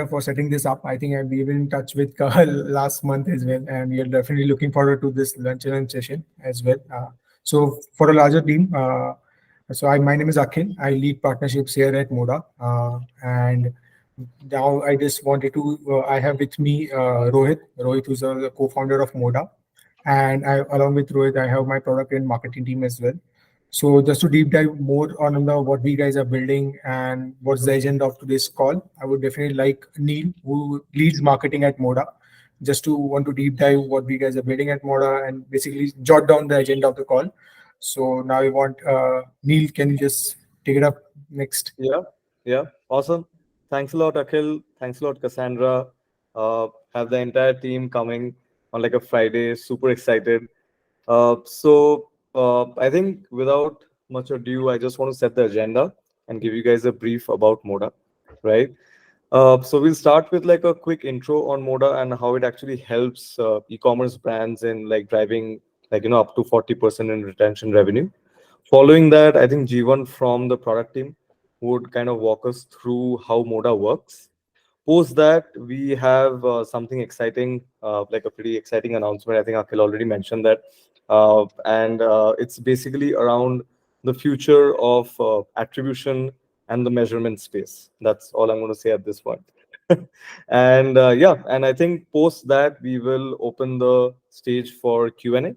for setting this up. I think I've been in touch with Kahal last month as well, and we are definitely looking forward to this lunch and learn session as well. So for a larger team, my name is Akhil. I lead partnerships here at Moda, and now I just wanted to. I have with me Rohit. Rohit, who's the co-founder of Moda, and along with Rohit, I have my product and marketing team as well. So just to deep dive more on what we guys are building and what's the agenda of today's call, I would definitely like Neil, who leads marketing at Moda, just to want to deep dive what we guys are building at Moda and basically jot down the agenda of the call. So now we want Neil, can you just take it up next? Yeah, awesome. Thanks a lot, Akhil. Thanks a lot, Cassandra. Have the entire team coming on like a Friday. Super excited. I think without much ado, I just want to set the agenda and give you guys a brief about Moda, right? So we'll start with like a quick intro on Moda and how it actually helps e-commerce brands in like driving up to 40% in retention revenue. Following that, I think Jeevan from the product team would kind of walk us through how Moda works. Post that, we have something exciting, like a pretty exciting announcement. I think Akhil already mentioned that. It's basically around the future of attribution and the measurement space. That's all I'm going to say at this point. And I think post that, we will open the stage for Q&A,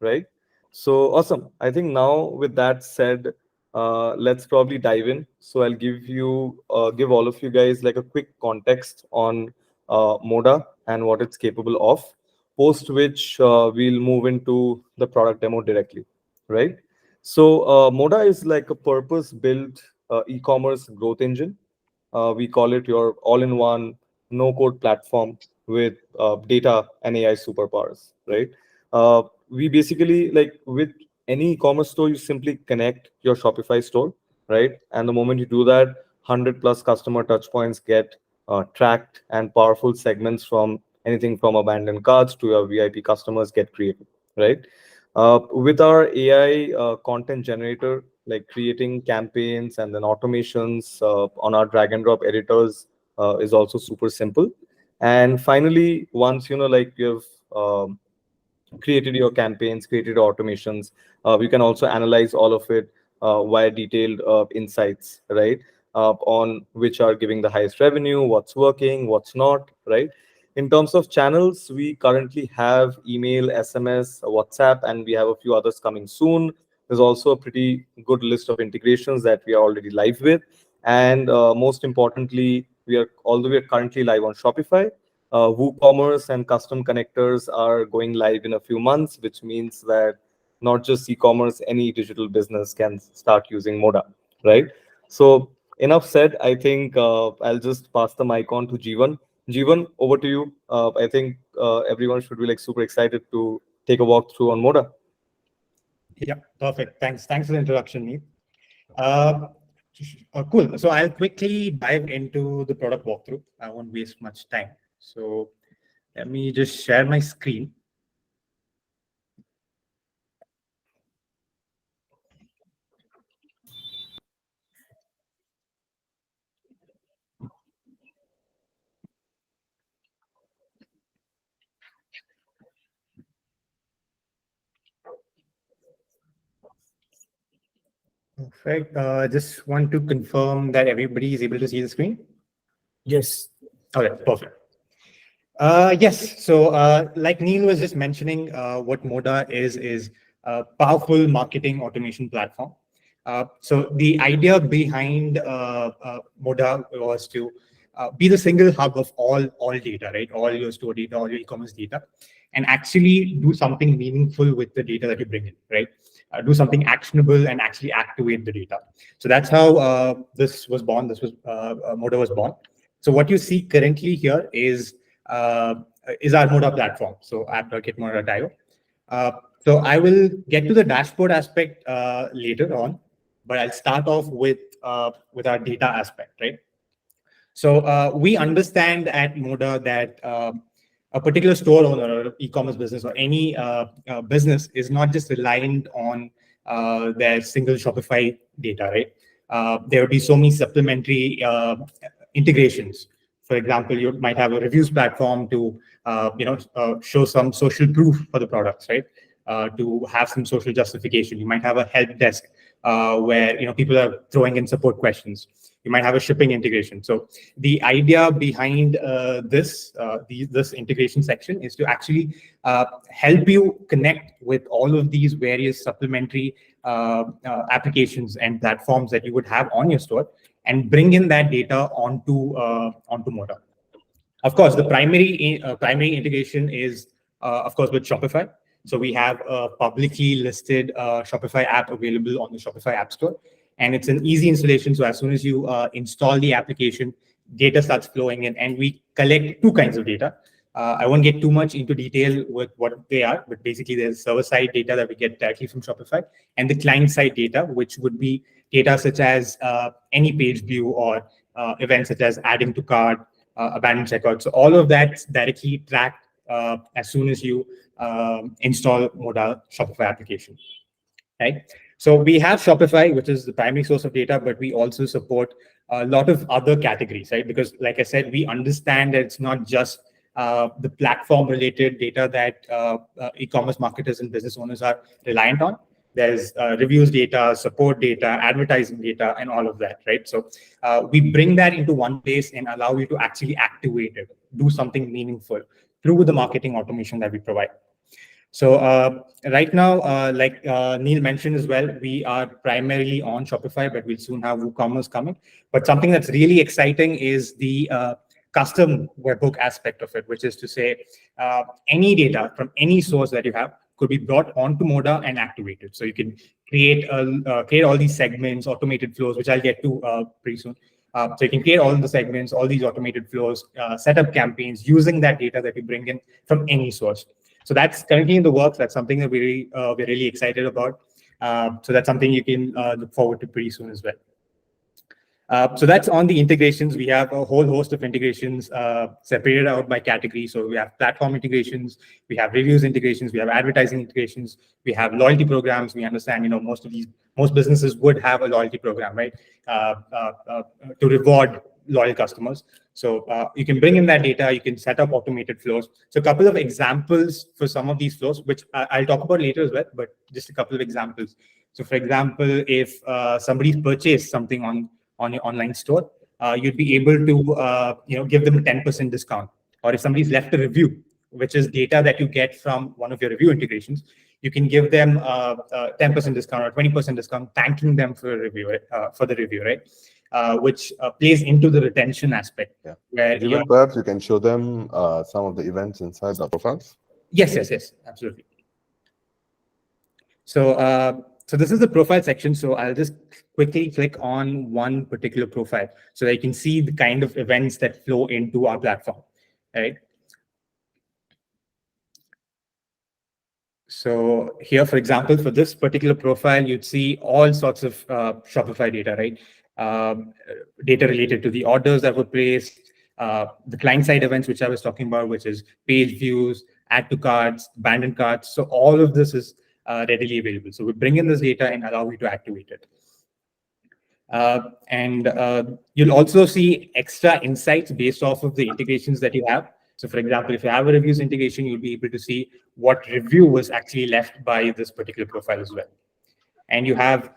right? So awesome. I think now with that said, let's probably dive in. So I'll give all of you guys like a quick context on Moda and what it's capable of. Post which we'll move into the product demo directly, right? So Moda is like a purpose-built e-commerce growth engine. We call it your all-in-one no-code platform with data and AI superpowers, right? We basically like with any e-commerce store, you simply connect your Shopify store, right? And the moment you do that, 100 plus customer touch points get tracked, and powerful segments from anything from abandoned carts to your VIP customers get created, right? With our AI content generator, like creating campaigns and then automations on our drag and drop editors is also super simple. And finally, once like you've created your campaigns, created automations, we can also analyze all of it via detailed insights, right? On which are giving the highest revenue, what's working, what's not, right? In terms of channels, we currently have email, SMS, WhatsApp, and we have a few others coming soon. There's also a pretty good list of integrations that we are already live with. And most importantly, although we are currently live on Shopify, WooCommerce and custom connectors are going live in a few months, which means that not just e-commerce, any digital business can start using Moda, right? So enough said. I think I'll just pass the mic on to Jeevan. Jeevan, over to you. I think everyone should be like super excited to take a walk through on Moda. Yeah, perfect. Thanks for the introduction, Neil. Cool. So I'll quickly dive into the product walkthrough. I won't waste much time. So let me just share my screen. Perfect. Just want to confirm that everybody is able to see the screen. Yes. Okay, perfect. Yes. So like Neil was just mentioning, what Moda is a powerful marketing automation platform. So the idea behind Moda was to be the single hub of all data, right? All your store data, all your e-commerce data, and actually do something meaningful with the data that you bring in, right? Do something actionable and actually activate the data. So that's how this was born. Moda was born. So what you see currently here is our Moda platform. So app.getmoda.io. So I will get to the dashboard aspect later on, but I'll start off with our data aspect, right? So we understand at Moda that a particular store owner or e-commerce business or any business is not just reliant on their single Shopify data, right? There will be so many supplementary integrations for example, you might have a reviews platform to show some social proof for the products, right? To have some social justification. You might have a help desk where people are throwing in support questions. You might have a shipping integration. So the idea behind this integration section is to actually help you connect with all of these various supplementary applications and platforms that you would have on your store, and bring in that data onto Moda. Of course, the primary integration is, of course, with Shopify. So we have a publicly listed Shopify app available on the Shopify App Store, and it's an easy installation. So as soon as you install the application, data starts flowing in, and we collect two kinds of data. I won't get too much into detail with what they are, but basically there's server-side data that we get directly from Shopify, and the client-side data, which would be data such as any page view or events such as adding to cart, abandoned checkout. So all of that's directly tracked as soon as you install Moda Shopify application, right? So we have Shopify, which is the primary source of data, but we also support a lot of other categories, right? Because like I said, we understand that it's not just the platform-related data that e-commerce marketers and business owners are reliant on. There's reviews data, support data, advertising data, and all of that, right? So we bring that into one place and allow you to actually activate it, do something meaningful through the marketing automation that we provide. So right now, like Neil mentioned as well, we are primarily on Shopify, but we'll soon have WooCommerce coming. But something that's really exciting is the custom webhook aspect of it, which is to say any data from any source that you have could be brought onto Moda and activated. So you can create all these segments, automated flows, which I'll get to pretty soon. So you can create all the segments, all these automated flows, set up campaigns using that data that you bring in from any source. So that's currently in the works. That's something that we're really excited about. So that's something you can look forward to pretty soon as well. So that's on the integrations. We have a whole host of integrations separated out by category. So we have platform integrations, we have reviews integrations, we have advertising integrations, we have loyalty programs. We understand, most businesses would have a loyalty program, right? To reward loyal customers. So you can bring in that data, you can set up automated flows. So a couple of examples for some of these flows, which I'll talk about later as well, but just a couple of examples. So for example, if somebody's purchased something on your online store, you'd be able to give them a 10% discount. Or if somebody's left a review, which is data that you get from one of your review integrations, you can give them a 10% discount or 20% discount, thanking them for the review, right? Which plays into the retention aspect. Yeah. Where Even perhaps you can show them some of the events inside the profiles. Yes, absolutely. So this is the profile section. So I'll just quickly click on one particular profile so that you can see the kind of events that flow into our platform, right? So here, for example, for this particular profile, you'd see all sorts of Shopify data, right? Data related to the orders that were placed, the client-side events, which I was talking about, which is page views, add to carts, abandoned carts. So all of this is readily available. So we bring in this data and allow you to activate it. And you'll also see extra insights based off of the integrations that you have. So for example, if you have a reviews integration, you'll be able to see what review was actually left by this particular profile as well. And you have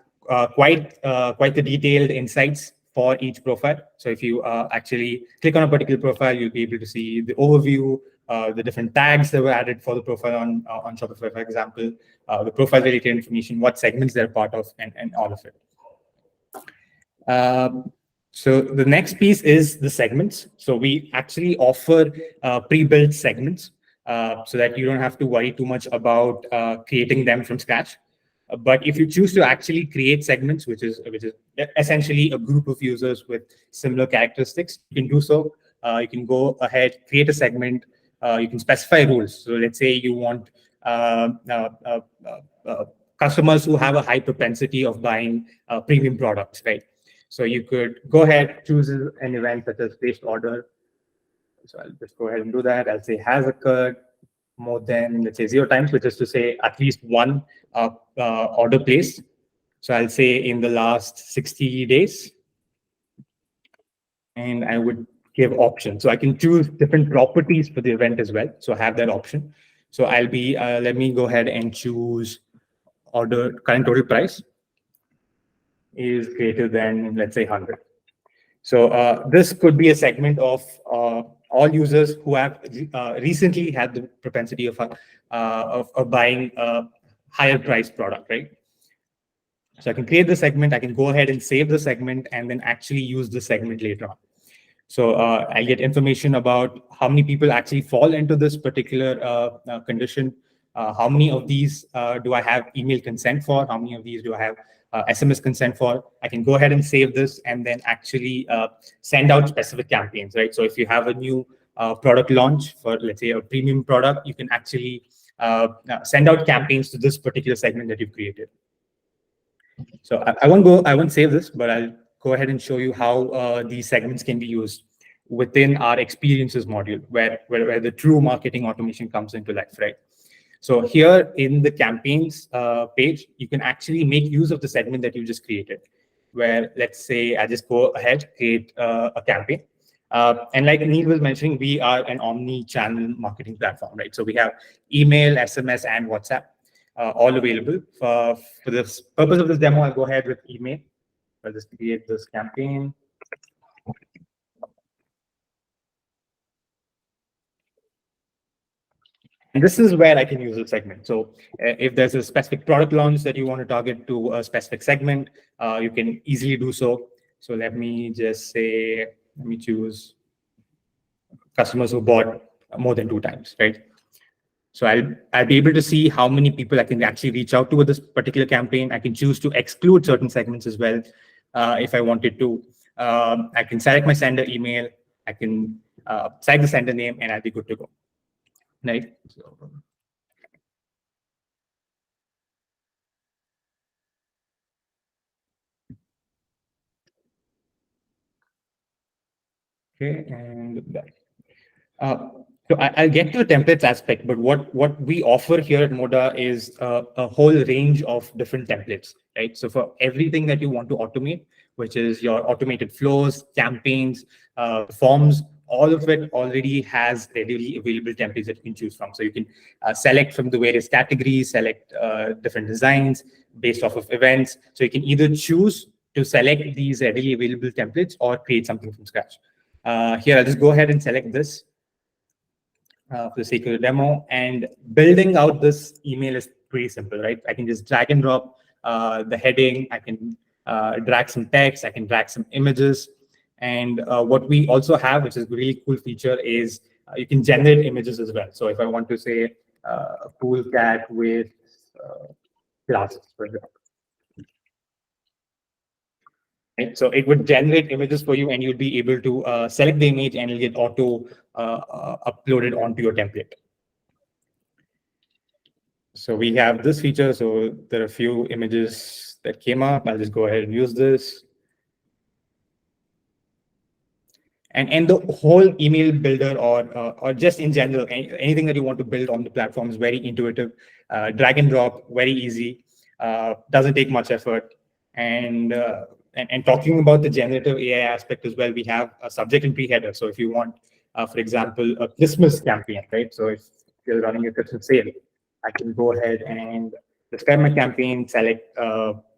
quite the detailed insights for each profile. So if you actually click on a particular profile, you'll be able to see the overview, the different tags that were added for the profile on Shopify, for example, the profile related information, what segments they're part of, and all of it. So the next piece is the segments. So we actually offer pre-built segments so that you don't have to worry too much about creating them from scratch. But if you choose to actually create segments, which is essentially a group of users with similar characteristics, you can do so. You can go ahead, create a segment. You can specify rules. So let's say you want customers who have a high propensity of buying premium products, right? So you could go ahead, choose an event such as placed order. So I'll just go ahead and do that. I'll say has occurred more than, let's say, 0 times, which is to say at least one order placed. So I'll say in the last 60 days. And I would give options. So I can choose different properties for the event as well. So I have that option. So I'll be, let me go ahead and choose order current total price is greater than, let's say, 100. So this could be a segment of all users who have recently had the propensity of buying a higher priced product, right? So I can create the segment, I can go ahead and save the segment, and then actually use the segment later on. So I get information about how many people actually fall into this particular condition. How many of these do I have email consent for? How many of these do I have SMS consent for? I can go ahead and save this and then actually send out specific campaigns, right? So if you have a new product launch for, let's say, a premium product, you can actually send out campaigns to this particular segment that you've created. So I won't save this, but I'll go ahead and show you how these segments can be used within our experiences module, where the true marketing automation comes into life, right? So here in the campaigns page, you can actually make use of the segment that you just created, where let's say I just go ahead, create a campaign. And like Neil was mentioning, we are an omni-channel marketing platform, right? So we have email, SMS, and WhatsApp. All available. For the purpose of this demo, I'll go ahead with email. I'll just create this campaign. And this is where I can use the segment. So if there's a specific product launch that you want to target to a specific segment, you can easily do so. So let me just say, let me choose customers who bought more than 2 times, right? So I'll be able to see how many people I can actually reach out to with this particular campaign. I can choose to exclude certain segments as well if I wanted to. I can select my sender email. I can select the sender name, and I'll be good to go. Right. Okay, and that. So I'll get to the templates aspect, but what we offer here at Moda is a whole range of different templates, right? So for everything that you want to automate, which is your automated flows, campaigns, forms, all of it already has readily available templates that you can choose from. So you can select from the various categories, select different designs based off of events. So you can either choose to select these readily available templates or create something from scratch. Here, I'll just go ahead and select this for the sake of the demo. And building out this email is pretty simple, right? I can just drag and drop the heading. I can drag some text. I can drag some images. And what we also have, which is a really cool feature, is you can generate images as well. So if I want to say a cool cat with glasses, for example. Right? So it would generate images for you, and you'll be able to select the image, and it'll get auto uploaded onto your template. So we have this feature. So there are a few images that came up. I'll just go ahead and use this. And the whole email builder or just in general, anything that you want to build on the platform is very intuitive. Drag and drop, very easy. Doesn't take much effort. And talking about the generative AI aspect as well, we have a subject and pre-header. So if you want, for example, a Christmas campaign, right? So if you're running a Christmas sale, I can go ahead and describe my campaign, select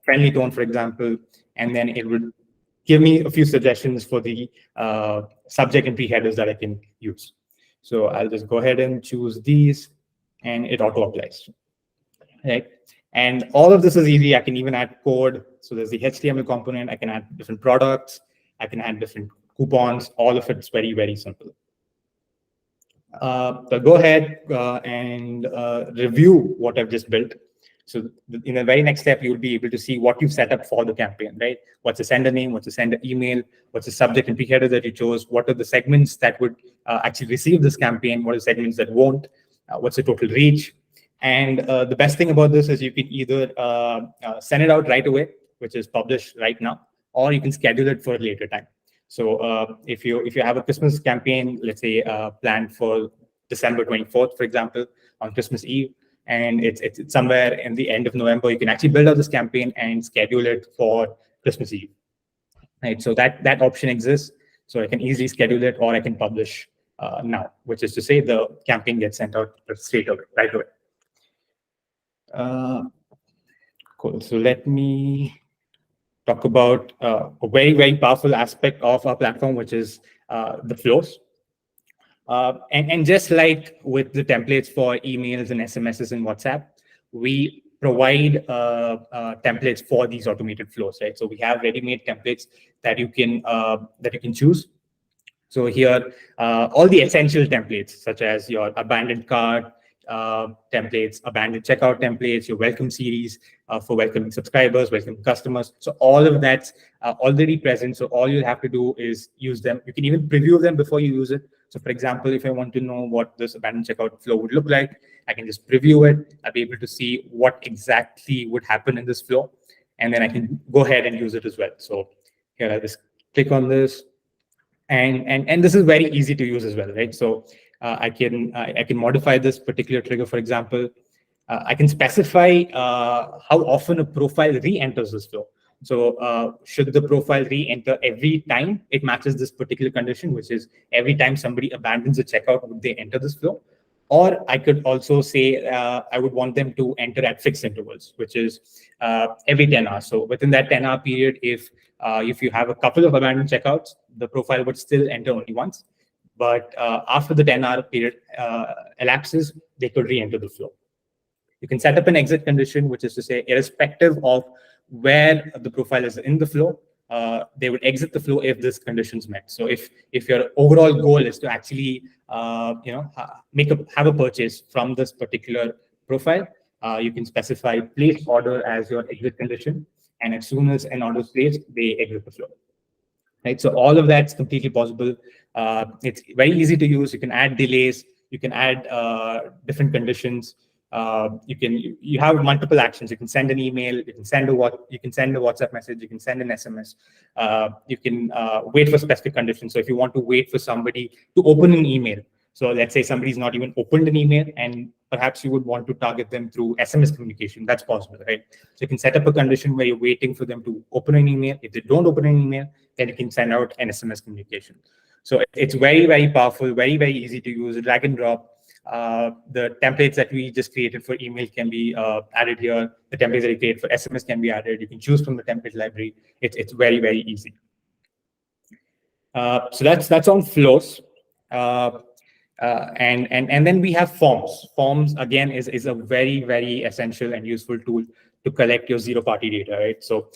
friendly tone, for example, and then it would give me a few suggestions for the subject and pre-headers that I can use. So I'll just go ahead and choose these, and it auto applies. Right? And all of this is easy. I can even add code. So there's the HTML component. I can add different products. I can add different coupons. All of it's very, very simple. So go ahead and review what I've just built. So in the very next step, you'll be able to see what you've set up for the campaign, right? What's the sender name? What's the sender email? What's the subject and pre-header that you chose? What are the segments that would actually receive this campaign? What are the segments that won't? What's the total reach? And the best thing about this is you can either send it out right away, which is published right now, or you can schedule it for a later time. So if you have a Christmas campaign, let's say planned for December 24th, for example, on Christmas Eve, and it's somewhere in the end of November, you can actually build out this campaign and schedule it for Christmas Eve. Right. So that option exists. So I can easily schedule it, or I can publish now, which is to say the campaign gets sent out straight away, right away. Cool. So let me talk about a very, very powerful aspect of our platform, which is the flows. And just like with the templates for emails and SMSs and WhatsApp, we provide templates for these automated flows, right? So we have ready-made templates that you can choose. So here, all the essential templates, such as your abandoned cart templates, abandoned checkout templates, your welcome series for welcoming subscribers, welcoming customers. So all of that's already present. So all you have to do is use them. You can even preview them before you use it. So for example, if I want to know what this abandoned checkout flow would look like, I can just preview it. I'll be able to see what exactly would happen in this flow. And then I can go ahead and use it as well. So here I just click on this. And this is very easy to use as well, right? So I can modify this particular trigger. For example, I can specify how often a profile re-enters this flow. So should the profile re-enter every time it matches this particular condition, which is every time somebody abandons a checkout, would they enter this flow? Or I could also say I would want them to enter at fixed intervals, which is every 10 hours. So within that 10-hour period, if you have a couple of abandoned checkouts, the profile would still enter only once. But after the 10-hour period elapses, they could re-enter the flow. You can set up an exit condition, which is to say, irrespective of where the profile is in the flow, they would exit the flow if this condition is met. So if your overall goal is to actually have a purchase from this particular profile, you can specify place order as your exit condition, and as soon as an order is placed, they exit the flow. Right. So all of that's completely possible. It's very easy to use. You can add delays. You can add different conditions. You have multiple actions. You can send an email. You can send a WhatsApp message. You can send an SMS. You can wait for specific conditions. So if you want to wait for somebody to open an email, so let's say somebody's not even opened an email, and perhaps you would want to target them through SMS communication. That's possible, right? So you can set up a condition where you're waiting for them to open an email. If they don't open an email, then you can send out an SMS communication. So it's very, very powerful, very, very easy to use, drag and drop. The templates that we just created for email can be added here. The templates that we create for SMS can be added. You can choose from the template library. It's very, very easy. So that's on flows. And then we have forms. Forms, again, is a very, very essential and useful tool to collect your zero-party data, right? So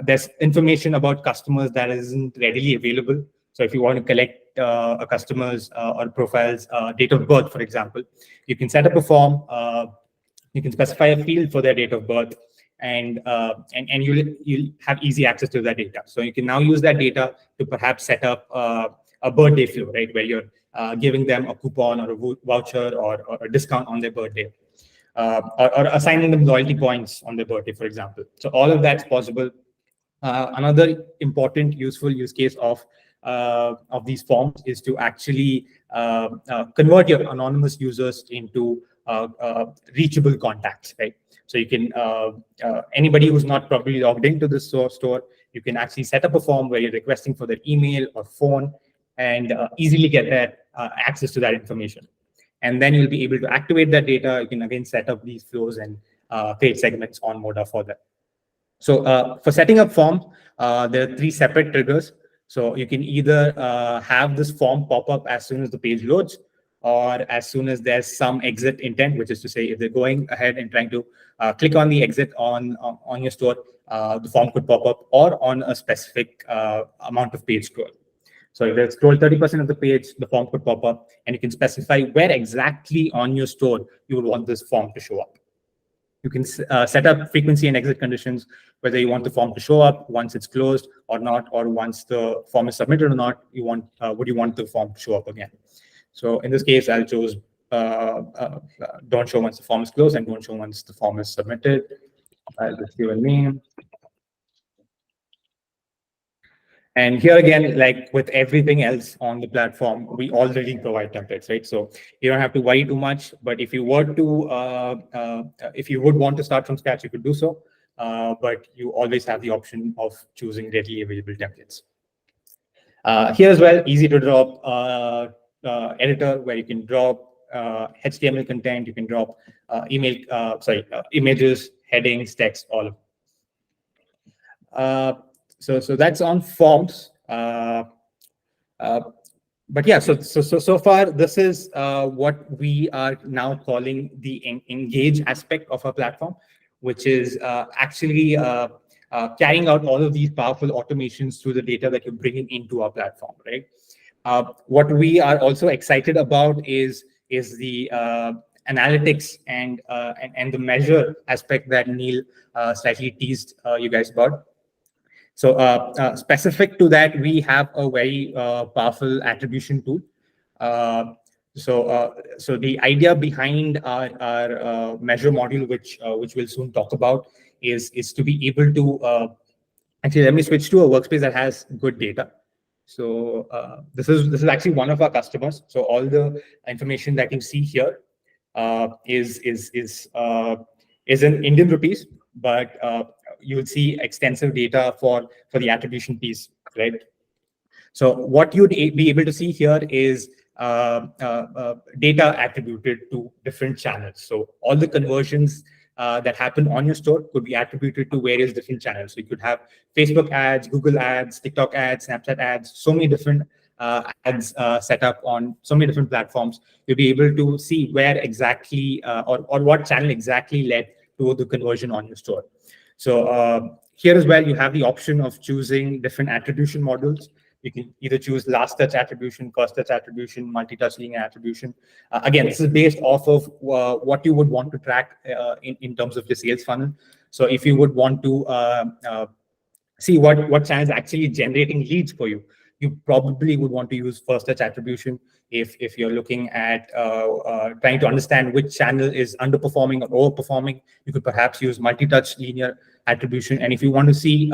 there's information about customers that isn't readily available. So if you want to collect a customer's or profile's date of birth, for example, you can set up a form. You can specify a field for their date of birth, and you'll have easy access to that data. So you can now use that data to perhaps set up a birthday flow, right, where you're giving them a coupon or a voucher or a discount on their birthday, or assigning them loyalty points on their birthday, for example. So all of that's possible. Another important, useful use case of these forms is to actually convert your anonymous users into reachable contacts, right? So you can, anybody who's not properly logged into the store, you can actually set up a form where you're requesting for their email or phone, and easily get that access to that information. And then you'll be able to activate that data. You can again set up these flows and create segments on Moda for that. So for setting up forms, there are 3 separate triggers. So you can either have this form pop up as soon as the page loads, or as soon as there's some exit intent, which is to say if they're going ahead and trying to click on the exit on your store, the form could pop up, or on a specific amount of page scroll. So if they scroll 30% of the page, the form could pop up, and you can specify where exactly on your store you would want this form to show up. You can set up frequency and exit conditions, whether you want the form to show up once it's closed or not, or once the form is submitted or not. Would you want the form to show up again? So in this case, I'll choose don't show once the form is closed and don't show once the form is submitted. I'll just give a name. And here again, like with everything else on the platform, we already provide templates, right? So you don't have to worry too much. But if you were to, if you would want to start from scratch, you could do so. But you always have the option of choosing readily available templates. Here as well, easy to drop editor where you can drop HTML content, you can drop images, headings, text, all of it. So that's on forms. But yeah, so far this is what we are now calling the engage aspect of our platform, which is actually carrying out all of these powerful automations through the data that you're bringing into our platform, right? What we are also excited about is the analytics and the measure aspect that Neil slightly teased you guys about. So specific to that, we have a very powerful attribution tool. So the idea behind our measure module, which we'll soon talk about, is to be able to actually, let me switch to a workspace that has good data. So this is actually one of our customers. So all the information that you see here is in Indian rupees, but you will see extensive data for the attribution piece, right? So what you'd be able to see here is data attributed to different channels. So all the conversions that happen on your store could be attributed to various different channels. So you could have Facebook ads, Google ads, TikTok ads, Snapchat ads, so many different ads set up on so many different platforms. You'll be able to see where exactly or what channel exactly led to the conversion on your store. So here as well, you have the option of choosing different attribution models. You can either choose last touch attribution, first touch attribution, multi-touch linear attribution. Again, this is based off of what you would want to track in terms of the sales funnel. So if you would want to see what channel is actually generating leads for you, you probably would want to use first touch attribution. If you're looking at trying to understand which channel is underperforming or overperforming, you could perhaps use multi-touch linear attribution. And if you want to see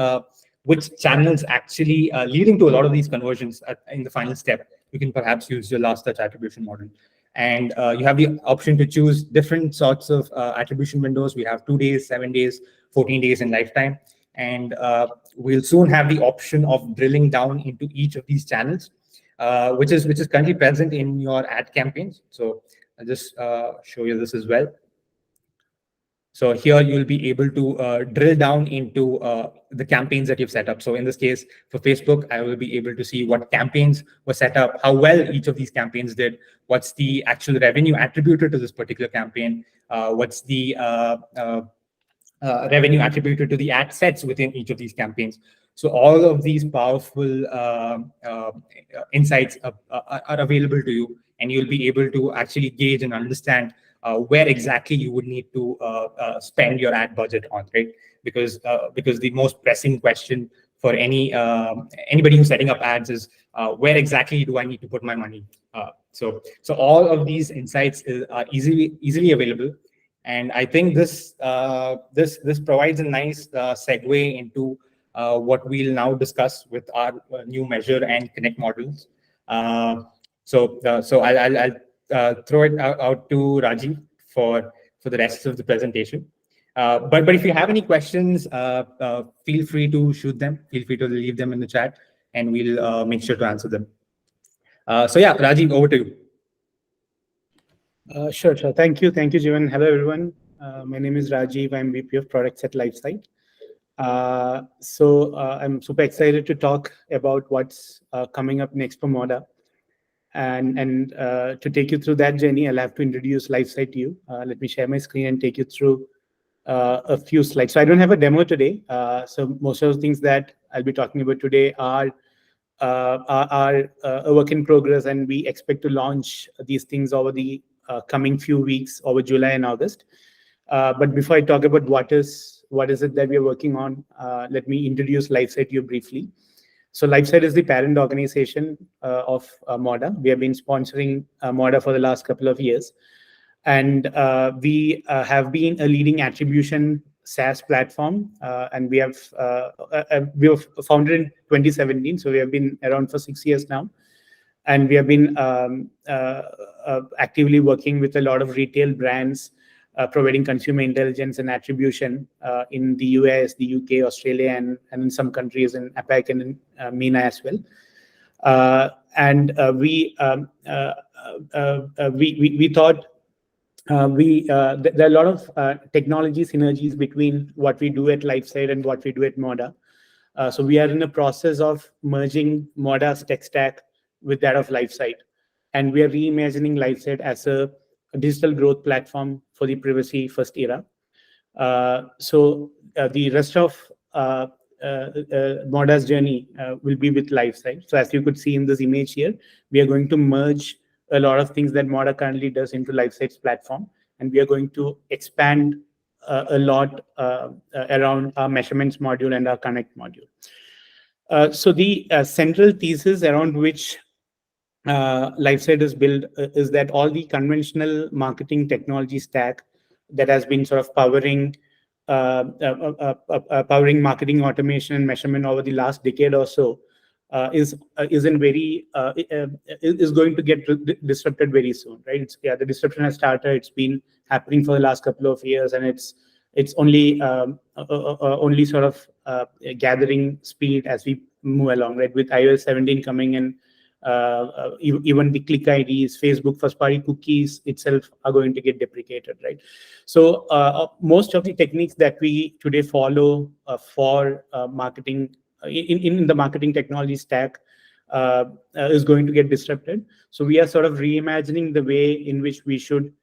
which channels actually leading to a lot of these conversions in the final step, you can perhaps use your last touch attribution model. And you have the option to choose different sorts of attribution windows. We have 2 days, 7 days, 14 days, and lifetime. And we'll soon have the option of drilling down into each of these channels, which is currently present in your ad campaigns. So I'll just show you this as well. So here you'll be able to drill down into the campaigns that you've set up. So in this case, for Facebook, I will be able to see what campaigns were set up, how well each of these campaigns did, what's the actual revenue attributed to this particular campaign, what's the revenue attributed to the ad sets within each of these campaigns. So all of these powerful insights are available to you, and you'll be able to actually gauge and understand where exactly you would need to spend your ad budget on, right? Because the most pressing question for anybody who's setting up ads is where exactly do I need to put my money? So all of these insights are easily available, and I think this provides a nice segue into what we'll now discuss with our new measure and connect models. So I'll throw it out to Rajiv for the rest of the presentation. But if you have any questions, feel free to shoot them. Feel free to leave them in the chat, and we'll make sure to answer them. So yeah, Rajiv, over to you. Sure. Thank you, Jivan. Hello, everyone. My name is Rajiv. I'm VP of Products at Lifesite. So I'm super excited to talk about what's coming up next for Moda. And to take you through that journey, I'll have to introduce Lifesite to you. Let me share my screen and take you through a few slides. So I don't have a demo today. So most of the things that I'll be talking about today are a work in progress, and we expect to launch these things over the coming few weeks, over July and August. But before I talk about what is it that we are working on, let me introduce Lifesite to you briefly. So Lifesite is the parent organization of Moda. We have been sponsoring Moda for the last couple of years. And we have been a leading attribution SaaS platform. And we were founded in 2017. So we have been around for 6 years now. And we have been actively working with a lot of retail brands, providing consumer intelligence and attribution in the US, the UK, Australia, and in some countries in APAC and in MENA as well. And we thought there are a lot of technology synergies between what we do at LifeSite and what we do at Moda. So we are in the process of merging Moda's tech stack with that of LifeSite, and we are reimagining LifeSite as a digital growth platform for the privacy first era. So the rest of Moda's journey will be with LifeSite. So as you could see in this image here, we are going to merge a lot of things that Moda currently does into LifeSite's platform, and we are going to expand a lot around our measurements module and our connect module. So the central thesis around which LifeSite is built is that all the conventional marketing technology stack that has been sort of powering marketing automation and measurement over the last decade or so is going to get disrupted very soon, right? The disruption has started. It's been happening for the last couple of years, and it's only sort of gathering speed as we move along, right? With iOS 17 coming in, even the click IDs, Facebook first-party cookies itself are going to get deprecated, right? So most of the techniques that we today follow for marketing in the marketing technology stack is going to get disrupted. So we are sort of reimagining the way in which we should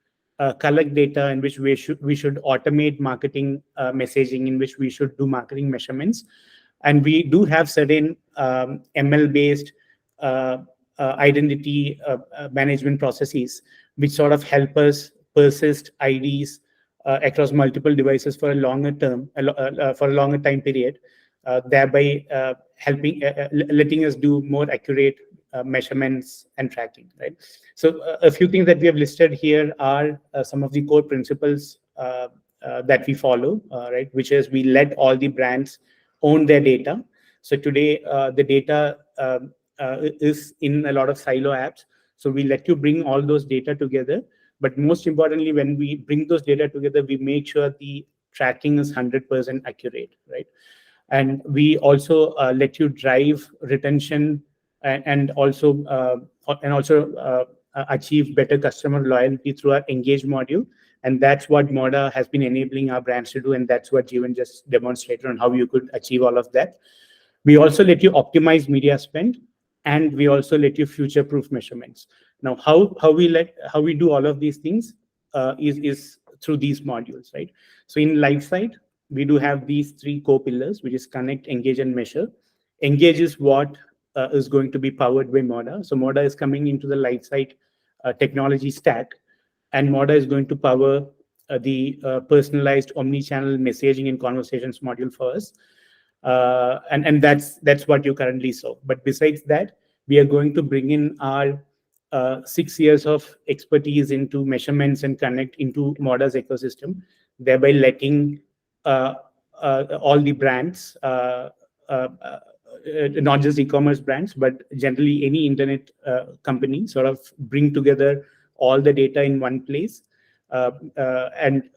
collect data, in which we should automate marketing messaging, in which we should do marketing measurements. And we do have certain ML-based identity management processes, which sort of help us persist IDs across multiple devices for a longer time period, thereby letting us do more accurate measurements and tracking, right? So a few things that we have listed here are some of the core principles that we follow, right? Which is we let all the brands own their data. So today, the data is in a lot of silo apps. So we let you bring all those data together. But most importantly, when we bring those data together, we make sure the tracking is 100% accurate, right? And we also let you drive retention and also achieve better customer loyalty through our engage module. And that's what Moda has been enabling our brands to do. And that's what Jeevan just demonstrated on how you could achieve all of that. We also let you optimize media spend, and we also let you future-proof measurements. Now, how we do all of these things is through these modules, right? So in LifeSite, we do have these three core pillars, which is connect, engage, and measure. Engage is what is going to be powered by Moda. So Moda is coming into the LifeSite technology stack, and Moda is going to power the personalized omni-channel messaging and conversations module for us. And that's what you currently saw. But besides that, we are going to bring in our 6 years of expertise into measurements and connect into Moda's ecosystem, thereby letting all the brands, not just e-commerce brands, but generally any internet company, sort of bring together all the data in one place and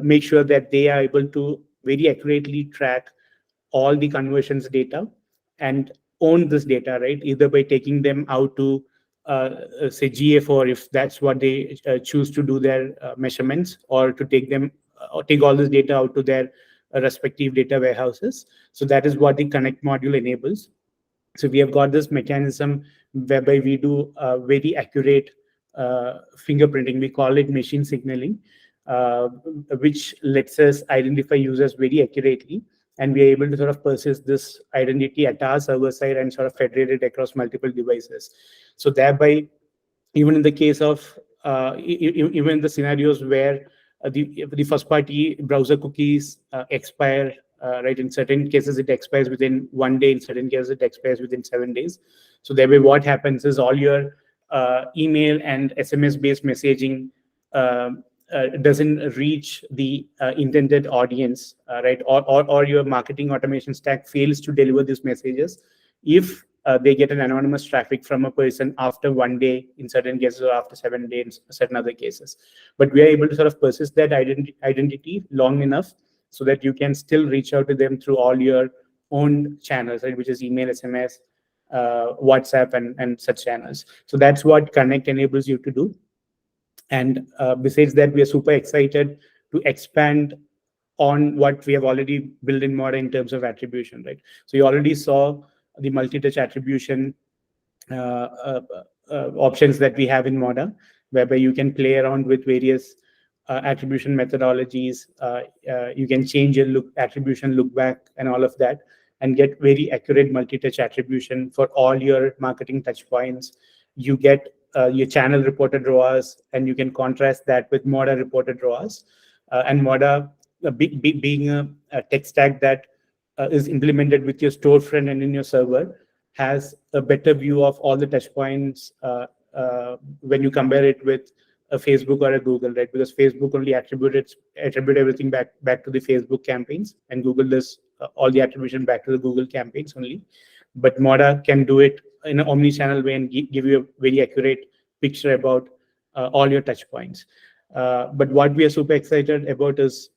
make sure that they are able to very accurately track all the conversions data and own this data, right? Either by taking them out to say GA4, if that's what they choose to do their measurements, or to take them or take all this data out to their respective data warehouses. So that is what the connect module enables. So we have got this mechanism whereby we do very accurate fingerprinting. We call it machine signaling, which lets us identify users very accurately. And we are able to sort of persist this identity at our server side and sort of federate it across multiple devices. So thereby, even in the case of, even the scenarios where the first party browser cookies expire, right? In certain cases, it expires within 1 day. In certain cases, it expires within 7 days. So thereby, what happens is all your email and SMS-based messaging doesn't reach the intended audience, right? Or your marketing automation stack fails to deliver these messages if they get an anonymous traffic from a person after 1 day in certain cases, or after 7 days in certain other cases. But we are able to sort of persist that identity long enough so that you can still reach out to them through all your own channels, right? Which is email, SMS, WhatsApp and such channels. So that's what Connect enables you to do. And besides that, we are super excited to expand on what we have already built in Moda in terms of attribution, right? So you already saw the multi-touch attribution options that we have in Moda, whereby you can play around with various attribution methodologies. You can change your attribution look back and all of that, and get very accurate multi-touch attribution for all your marketing touch points. You get your channel reported ROAS, and you can contrast that with Moda reported ROAS. And Moda, being a tech stack that is implemented with your storefront and in your server, has a better view of all the touch points when you compare it with a Facebook or a Google, right? Because Facebook only attribute everything back to the Facebook campaigns, and Google does all the attribution back to the Google campaigns only. But Moda can do it in an omni-channel way and give you a very accurate picture about all your touch points. But what we are super excited about is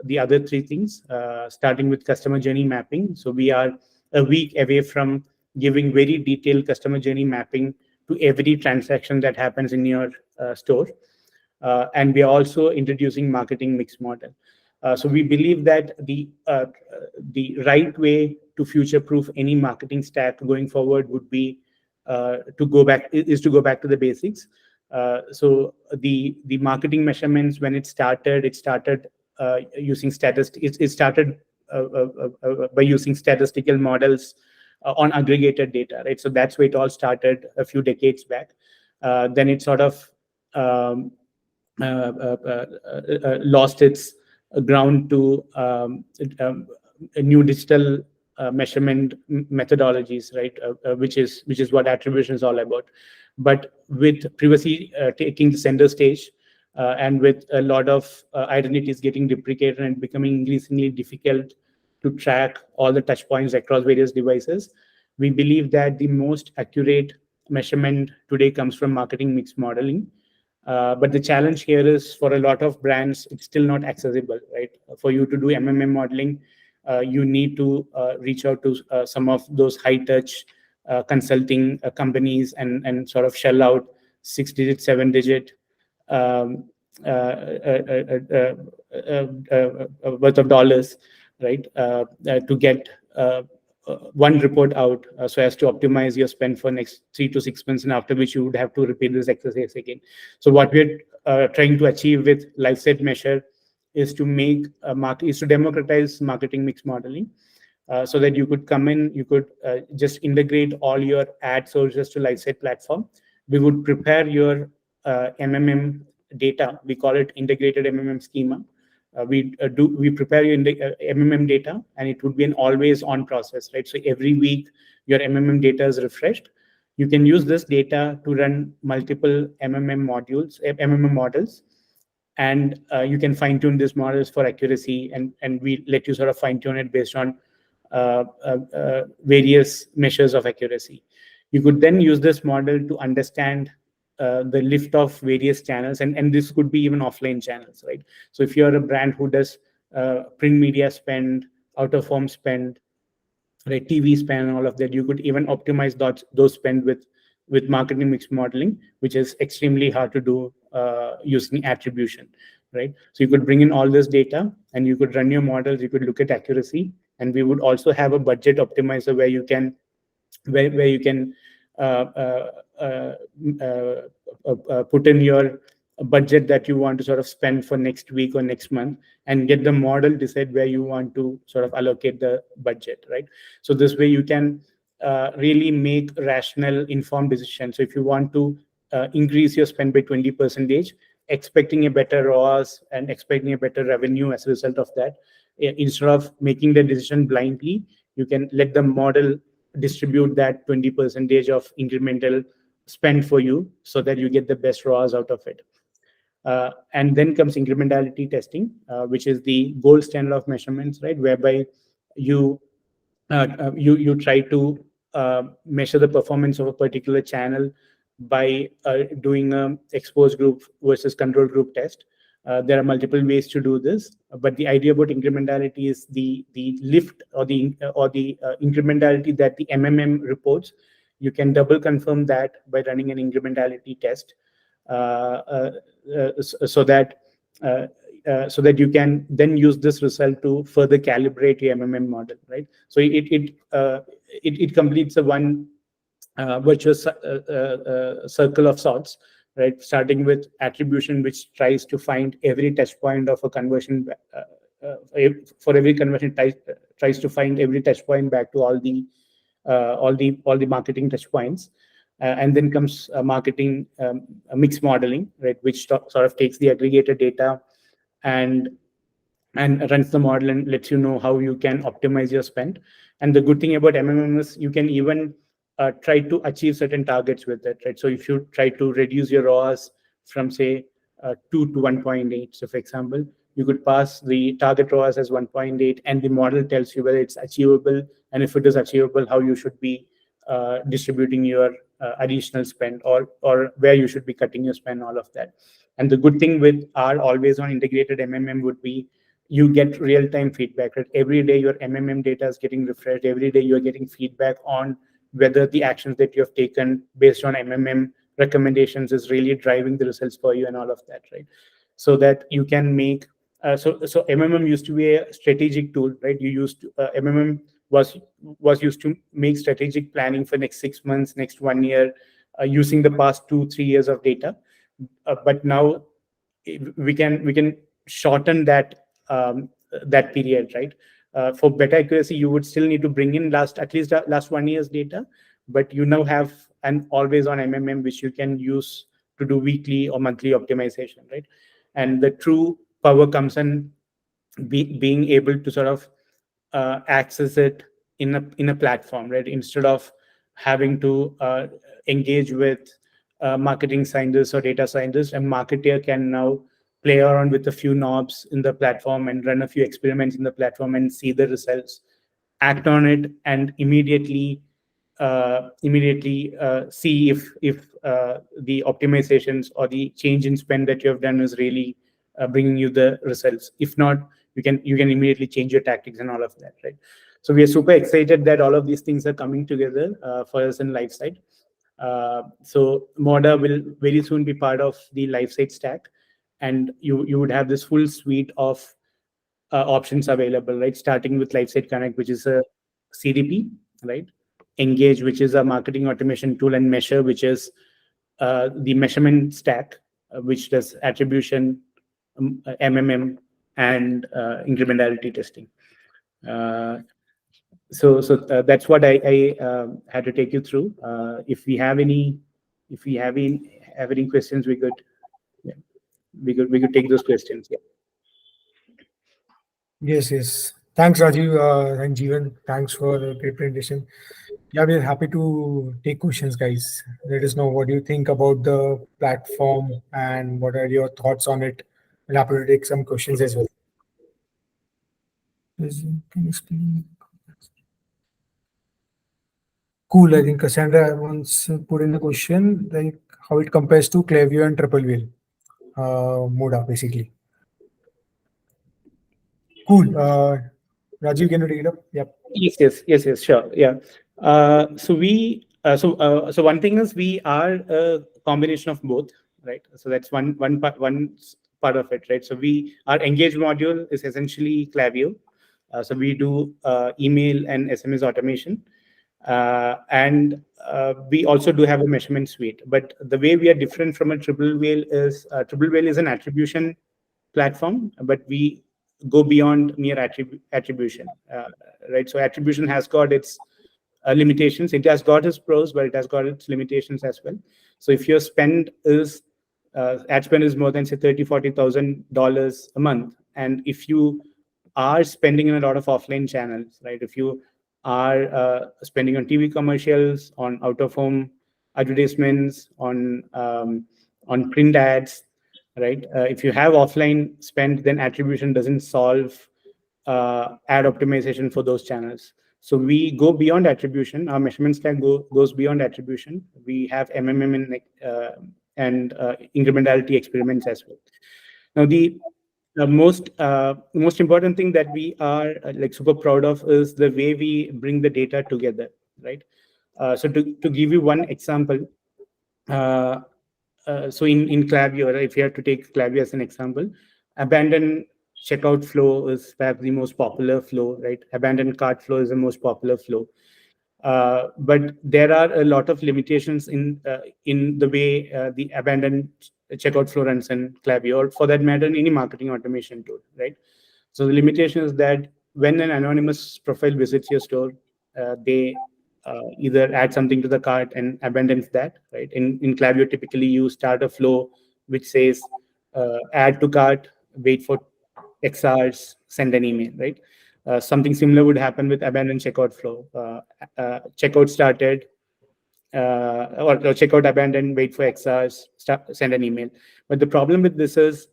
the other three things, starting with customer journey mapping. So we are a week away from giving very detailed customer journey mapping to every transaction that happens in your store. And we are also introducing marketing mix model. So we believe that the right way to future-proof any marketing stack going forward would be to go back to the basics. So the marketing measurements, when it started using statistics. It started by using statistical models on aggregated data, right? So that's where it all started a few decades back. Then it sort of lost its ground to new digital measurement methodologies, right? Which is what attribution is all about. But with privacy taking the center stage, and with a lot of identities getting deprecated and becoming increasingly difficult to track all the touch points across various devices, we believe that the most accurate measurement today comes from marketing mix modeling. But the challenge here is, for a lot of brands, it's still not accessible, right? For you to do MMM modeling, you need to reach out to some of those high-touch consulting companies and sort of shell out 6-digit, 7-digit worth of dollars, right? To get one report out, so as to optimize your spend for next 3 to 6 months, and after which you would have to repeat this exercise again. So what we're trying to achieve with LiveSet Measure is to democratize marketing mix modeling, so that you could come in, you could just integrate all your ad sources to LiveSet platform. We would prepare your MMM data. We call it integrated MMM schema. We prepare your MMM data, and it would be an always on process, right? So every week your MMM data is refreshed. You can use this data to run multiple MMM models, and you can fine tune these models for accuracy, and we let you sort of fine tune it based on various measures of accuracy. You could then use this model to understand the lift of various channels, and this could be even offline channels, right? So if you're a brand who does print media spend, out of home spend, right, TV spend, and all of that, you could even optimize those spend with marketing mix modeling, which is extremely hard to do using attribution, right? So you could bring in all this data, and you could run your models, you could look at accuracy, and we would also have a budget optimizer where you can put in your budget that you want to sort of spend for next week or next month, and get the model decide where you want to sort of allocate the budget, right? So this way you can really make rational, informed decisions. So if you want to increase your spend by 20%, expecting a better ROAS and expecting a better revenue as a result of that, instead of making the decision blindly, you can let the model distribute that 20% of incremental spend for you, so that you get the best ROAS out of it. And then comes incrementality testing, which is the gold standard of measurements, right? Whereby you try to measure the performance of a particular channel by doing an exposed group versus control group test. There are multiple ways to do this, but the idea about incrementality is the lift or the incrementality that the MMM reports you can double confirm that by running an incrementality test, so that you can then use this result to further calibrate your MMM model, right? So it completes a one virtuous circle of sorts, right? Starting with attribution, which tries to find every touch point of a conversion. For every conversion, tries to find every touch point back to all the marketing touch points. And then comes marketing mix modeling, right, which sort of takes the aggregated data and runs the model and lets you know how you can optimize your spend. And the good thing about MMM is you can even try to achieve certain targets with it, right? So if you try to reduce your ROAS from, say, 2 to 1.8, so for example, you could pass the target ROAS as 1.8, and the model tells you whether it's achievable, and if it is achievable, how you should be distributing your additional spend, or where you should be cutting your spend, all of that. And the good thing with our always on integrated MMM would be you get real-time feedback, right? Every day your MMM data is getting refreshed. Every day you're getting feedback on whether the actions that you have taken based on MMM recommendations is really driving the results for you and all of that, right? So that you can make, so MMM used to be a strategic tool, right? MMM was used to make strategic planning for next 6 months, next 1 year, using the past 2-3 years of data. But now we can shorten that period, right? For better accuracy, you would still need to bring in at least last 1 year's data, but you now have an always on MMM which you can use to do weekly or monthly optimization, right? And the true power comes in being able to sort of access it in a platform, right? Instead of having to engage with marketing scientists or data scientists, a marketer can now play around with a few knobs in the platform and run a few experiments in the platform and see the results, act on it, and immediately see if the optimizations or the change in spend that you have done is really bringing you the results. If not, you can immediately change your tactics and all of that, right? So we are super excited that all of these things are coming together for us in LifeSite. So Moda will very soon be part of the LifeSite stack, and you would have this full suite of options available, right? Starting with LifeSite Connect, which is a CDP, right? Engage, which is a marketing automation tool, and Measure, which is the measurement stack, which does attribution, MMM, and incrementality testing. So that's what I had to take you through. If we have any questions, we could take those questions. Yeah. Yes. Thanks, Rajiv and Jeevan. Thanks for the great presentation. Yeah, we're happy to take questions, guys. Let us know what you think about the platform and what are your thoughts on it. We're happy to take some questions as well. Can you explain? Cool. I think Cassandra wants put in a question like how it compares to Klaviyo and Triple Whale, Moda, basically. Cool. Rajiv, can you take it up? Yep. Yes, sure. Yeah. So one thing is we are a combination of both, right? So that's one part of it, right? So our Engage module is essentially Klaviyo. So we do email and SMS automation. And we also do have a measurement suite. But the way we are different from a Triple Whale is an attribution platform, but we go beyond mere attribution, right? So attribution has got its limitations. It has got its pros, but it has got its limitations as well. So if your spend is ad spend is more than, say, $30,000-$40,000 a month, and if you are spending in a lot of offline channels, right? If you are spending on TV commercials, on out-of-home advertisements, on print ads, right? If you have offline spend, then attribution doesn't solve ad optimization for those channels. So we go beyond attribution. Our measurement stack goes beyond attribution. We have MMM and incrementality experiments as well. Now, the most important thing that we are like super proud of is the way we bring the data together, right? So to give you one example, so in Klaviyo, right, if you have to take Klaviyo as an example, abandoned checkout flow is perhaps the most popular flow, right? Abandoned cart flow is the most popular flow. But there are a lot of limitations in the way the abandoned checkout flow runs in Klaviyo, or for that matter, in any marketing automation tool, right? So the limitation is that when an anonymous profile visits your store, they either add something to the cart and abandons that, right? In Klaviyo, typically you start a flow which says add to cart, wait for X hours, send an email, right? Something similar would happen with abandoned checkout flow. Checkout started, or checkout abandoned, wait for X hours, send an email. But the problem with this is,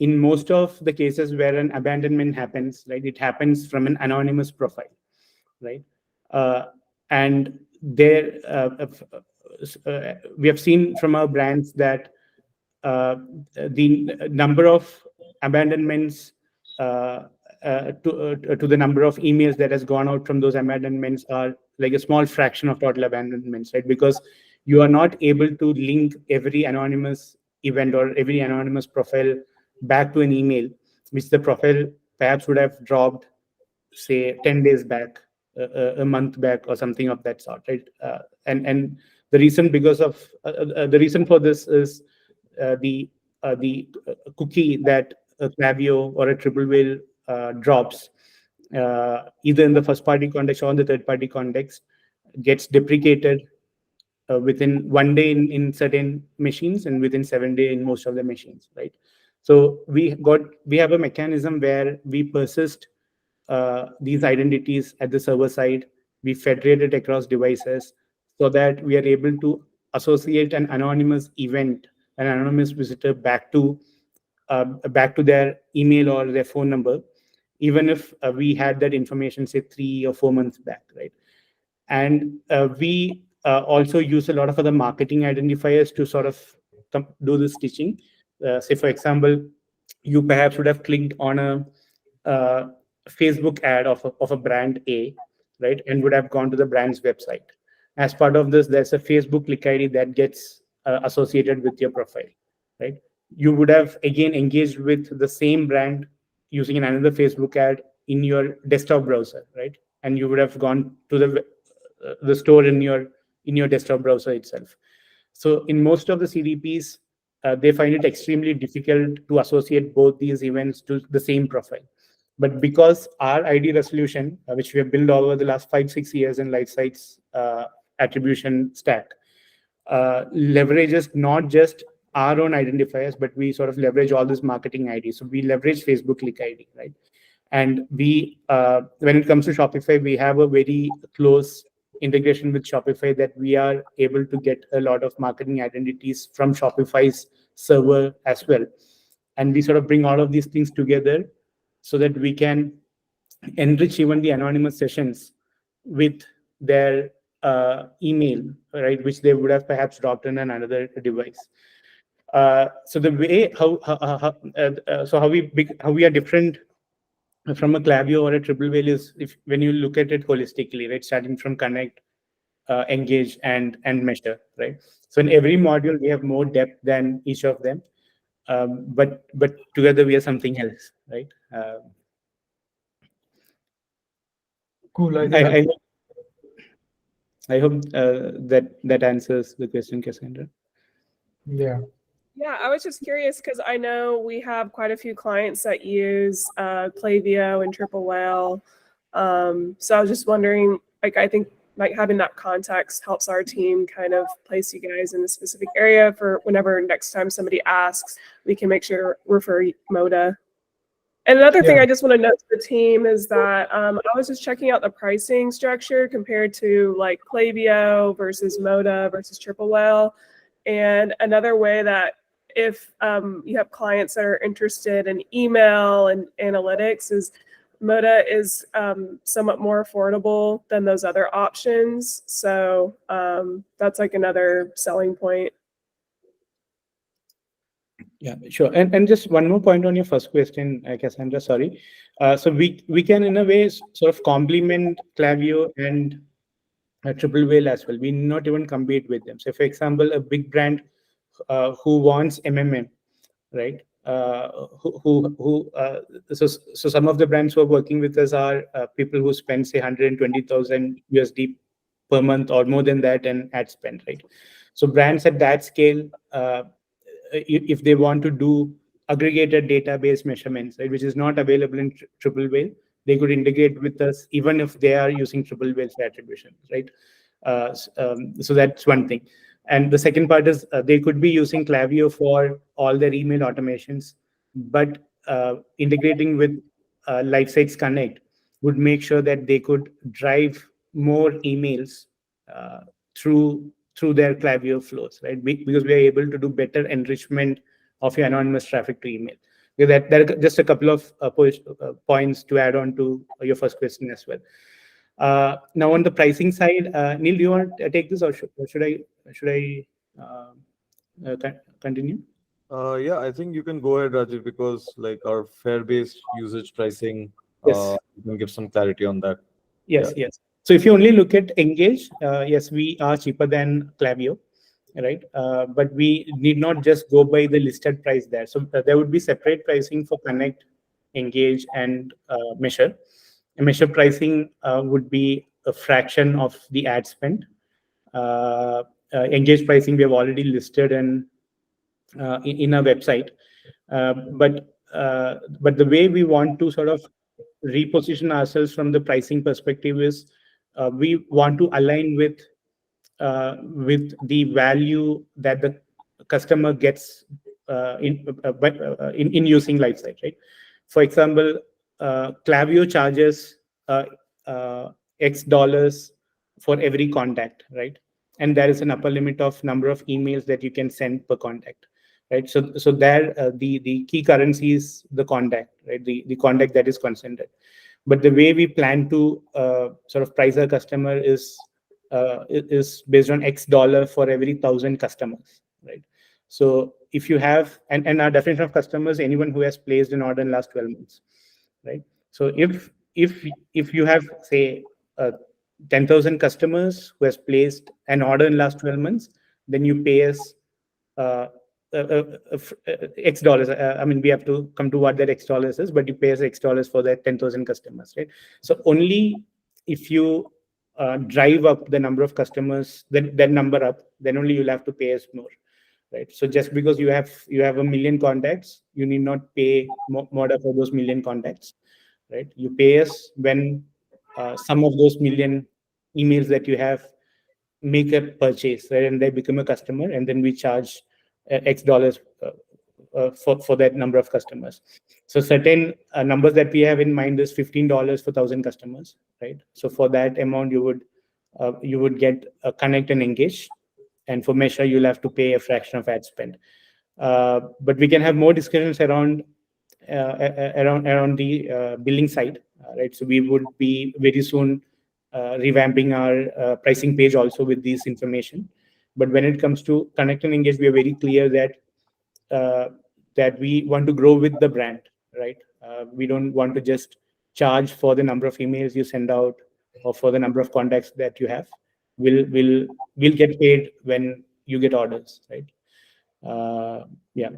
in most of the cases where an abandonment happens, right, it happens from an anonymous profile, right? And there, we have seen from our brands that the number of abandonments to the number of emails that has gone out from those abandonments are like a small fraction of total abandonments, right? Because you are not able to link every anonymous event or every anonymous profile back to an email, which the profile perhaps would have dropped, say, 10 days back, a month back, or something of that sort, right? And the reason the reason for this is the cookie that a Klaviyo or a Triple Whale drops, either in the first party context or in the third party context, gets deprecated within 1 day in certain machines and within 7 days in most of the machines, right? So we have a mechanism where we persist these identities at the server side. We federate it across devices so that we are able to associate an anonymous event, an anonymous visitor, back to their email or their phone number, even if we had that information, say, 3 or 4 months back, right? And we also use a lot of other marketing identifiers to sort of do the stitching. Say, for example, you perhaps would have clicked on a Facebook ad of a brand A, right, and would have gone to the brand's website. As part of this, there's a Facebook click ID that gets associated with your profile, right? You would have again engaged with the same brand using another Facebook ad in your desktop browser, right? And you would have gone to the store in your desktop browser itself. So in most of the CDPs, they find it extremely difficult to associate both these events to the same profile. But because our ID resolution, which we have built over the last 5-6 years in LifeSite's attribution stack, leverages not just our own identifiers, but we sort of leverage all this marketing ID. So we leverage Facebook click ID, right? And we, when it comes to Shopify, we have a very close integration with Shopify that we are able to get a lot of marketing identities from Shopify's server as well. And we sort of bring all of these things together so that we can enrich even the anonymous sessions with their email, right, which they would have perhaps dropped in another device. So the way how we are different from a Klaviyo or a Triple Whale is when you look at it holistically, right, starting from connect, engage, and measure, right? So in every module we have more depth than each of them, but together we are something else, right? Cool. I hope that answers the question, Cassandra. Yeah. Yeah, I was just curious because I know we have quite a few clients that use Klaviyo and Triple Whale. So I was just wondering, like, I think like having that context helps our team kind of place you guys in a specific area for whenever next time somebody asks, we can make sure to refer Moda. And another thing I just want to note to the team is that I was just checking out the pricing structure compared to like Klaviyo versus Moda versus Triple Whale. And another way that if you have clients that are interested in email and analytics is Moda is somewhat more affordable than those other options. So that's like another selling point. Yeah, sure. And just one more point on your first question, Cassandra, sorry. So we can in a way sort of complement Klaviyo and triple whale as well. We not even compete with them. So, for example, a big brand who wants MMM, right? So some of the brands who are working with us are people who spend say 120,000 USD per month or more than that in ad spend, right? So brands at that scale, if they want to do aggregated database measurements, right, which is not available in triple whale, they could integrate with us even if they are using triple whale for attribution, right? So that's one thing. And the second part is they could be using Klaviyo for all their email automations, but integrating with LifeSites Connect would make sure that they could drive more emails uh, through their Klaviyo flows, right? Because we are able to do better enrichment of your anonymous traffic to email. There are just a couple of points to add on to your first question as well. Now on the pricing side, Neil, do you want to take this, or should I continue? Yeah, I think you can go ahead, Rajiv, because like our fare-based usage pricing, Yes. you can give some clarity on that. Yes, Yeah. yes. So if you only look at Engage, yes, we are cheaper than Klaviyo, right? But we need not just go by the listed price there. So there would be separate pricing for Connect, Engage, and Measure. And Measure pricing would be a fraction of the ad spend. Engage pricing we have already listed in our website, but the way we want to sort of reposition ourselves from the pricing perspective is we want to align with the value that the customer gets in using LifeSite, right? For example, Klaviyo charges X dollars for every contact, right? And there is an upper limit of number of emails that you can send per contact, right? So there the key currency is the contact, right? The contact that is consented. But the way we plan to sort of price our customer is based on X dollar for every 1,000 customers, right? So if you have, and our definition of customers, anyone who has placed an order in last 12 months, right? So if you have say 10,000 customers who has placed an order in last 12 months, then you pay us uh, X dollars. I mean, we have to come to what that X dollars is, but you pay us X dollars for that 10,000 customers, right? So only if you drive up the number of customers, that number up, then only you'll have to pay us more, right? So just because you have 1,000,000 contacts, you need not pay Moda for those 1,000,000 contacts, right? You pay us when some of those 1,000,000 emails that you have make a purchase, right? And they become a customer, and then we charge X dollars for that number of customers. So certain numbers that we have in mind is $15 for 1,000 customers, right? So for that amount, you would get a Connect and Engage, and for Measure, you'll have to pay a fraction of ad spend. But we can have more discussions around the billing side, right? So we would be very soon revamping our pricing page also with this information. But when it comes to Connect and Engage, we are very clear that we want to grow with the brand, right? We don't want to just charge for the number of emails you send out or for the number of contacts that you have. We'll get paid when you get orders, right? Yeah.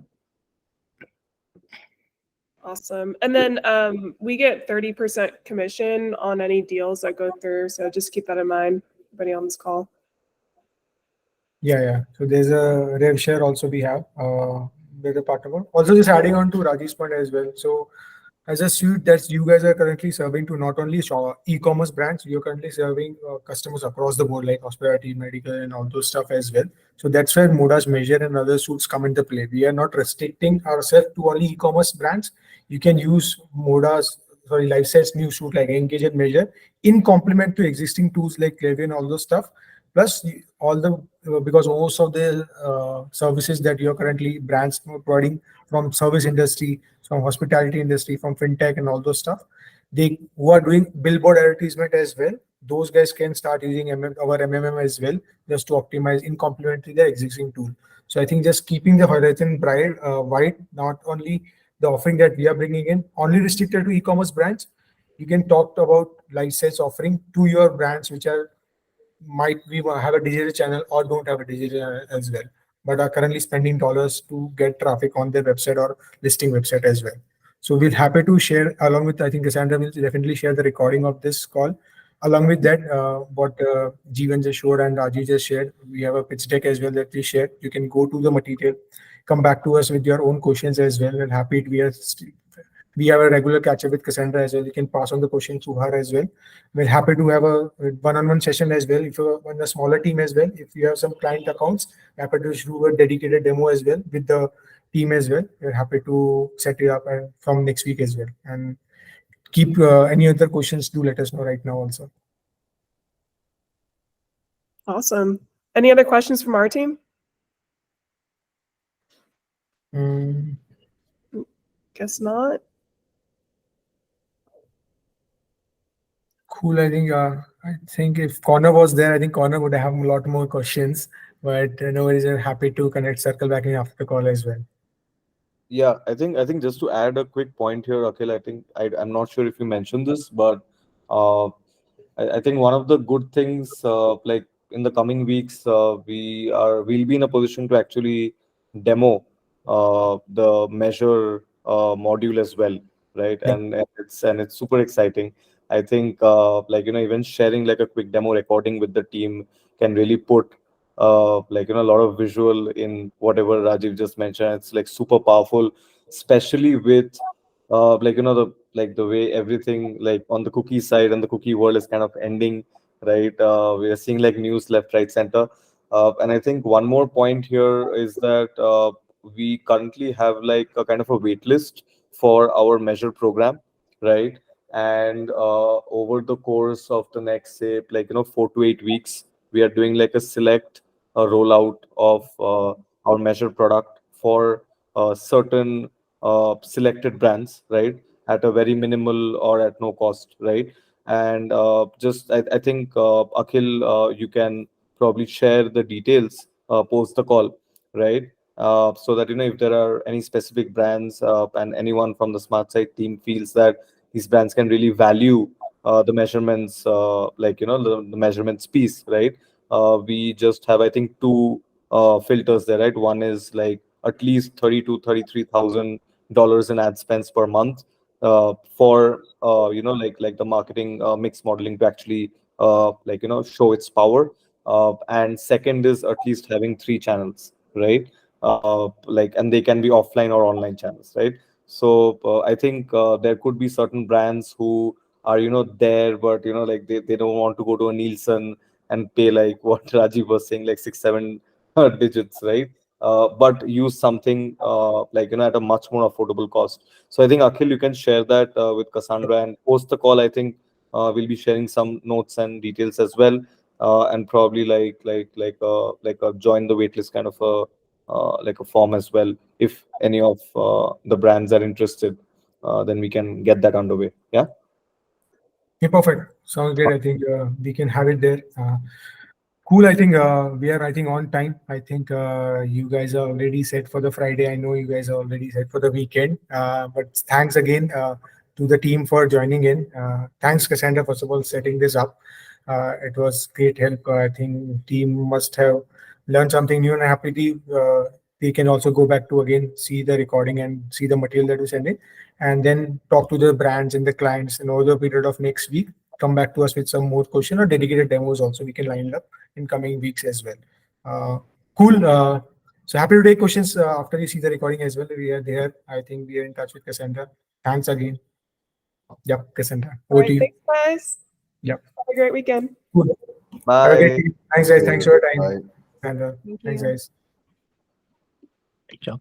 Awesome. And then we get 30% commission on any deals that go through. So just keep that in mind, everybody on this call. Yeah. So there's a rev share also we have with the partner. Also, just adding on to Rajiv's point as well. So as a suite that you guys are currently serving to not only e-commerce brands, you're currently serving customers across the board like hospitality, medical, and all those stuff as well. So that's where Moda's Measure and other suites come into play. We are not restricting ourselves to only e-commerce brands. You can use LifeSites new suite like Engage and Measure in complement to existing tools like Klaviyo and all those stuff. Plus all the because most of the services that you're currently brands providing from service industry, from hospitality industry, from fintech and all those stuff, they who are doing billboard advertisement as well, those guys can start using our MMM as well, just to optimize in complement to their existing tool. So I think just keeping the horizon wide, not only the offering that we are bringing in, only restricted to e-commerce brands. You can talk about LifeSites offering to your brands which are might we have a digital channel or don't have a digital channel as well, but are currently spending dollars to get traffic on their website or listing website as well. So we're happy to share along with, I think Cassandra will definitely share the recording of this call. Along with that, what Jeevan just showed and Raji just shared, we have a pitch deck as well that we shared. You can go to the material, come back to us with your own questions as well. And happy to we have a regular catch up with Cassandra as well. You can pass on the questions to her as well. We're happy to have a one-on-one session as well. If you're on a smaller team as well, if you have some client accounts, happy to do a dedicated demo as well with the team as well. We're happy to set it up from next week as well. And keep any other questions, do let us know right now also. Awesome. Any other questions from our team? Guess not. Cool. I think if Connor was there, I think Connor would have a lot more questions. But no worries. I'm happy to connect, circle back in after the call as well. Yeah, I think just to add a quick point here, Akhil, I'm not sure if you mentioned this, but I think one of the good things, like in the coming weeks, we'll be in a position to actually demo the measure module as well, right? Yeah. And it's super exciting. I think even sharing like a quick demo recording with the team can really put a lot of visual in whatever Rajiv just mentioned. It's like super powerful, especially with the way everything like on the cookie side and the cookie world is kind of ending, right? We are seeing like news left, right, center. And I think one more point here is that we currently have like a kind of a wait list for our measure program, right? And over the course of the next, say, 4 to 8 weeks, we are doing like a select rollout of our measure product for certain selected brands, right, at a very minimal or at no cost, right? And I think Akhil, you can probably share the details post the call, right? So that if there are any specific brands and anyone from the Smart Site team feels that these brands can really value the measurements, the measurements piece, right? We just have, I think, two filters there, right? One is like at least 30 to 33,000 dollars in ad spends per month for like the marketing mix modeling to actually show its power. And second is at least having 3 channels, right? And they can be offline or online channels, right? So I think there could be certain brands who are there, but like they don't want to go to a Nielsen and pay like what Rajiv was saying, like 6 7 digits, right? But use something at a much more affordable cost. So I think Akhil, you can share that with Cassandra, and post the call, I think we'll be sharing some notes and details as well, and probably like a join the waitlist kind of a form as well. If any of the brands are interested, then we can get that underway. Yeah. Yeah, perfect. Sounds great. I think we can have it there. Cool. I think we are, I think, on time. I think you guys are already set for the Friday. I know you guys are already set for the weekend. But thanks again to the team for joining in. Thanks, Cassandra, first of all, setting this up. It was great help. I think team must have learned something new, and happily they can also go back to again see the recording and see the material that we send in, and then talk to the brands and the clients. And over the period of next week, come back to us with some more question or dedicated demos also we can line up in coming weeks as well. Cool. So happy to take questions after you see the recording as well. We are there. I think we are in touch with Cassandra. Thanks again. Yep, Cassandra. All Over right, to you. thanks, guys. Yep. Have a great weekend. Cool. Have a Bye. great day. Thanks, guys. Thanks for your time, Bye. Cassandra. Thank Thanks, you. guys. Good job.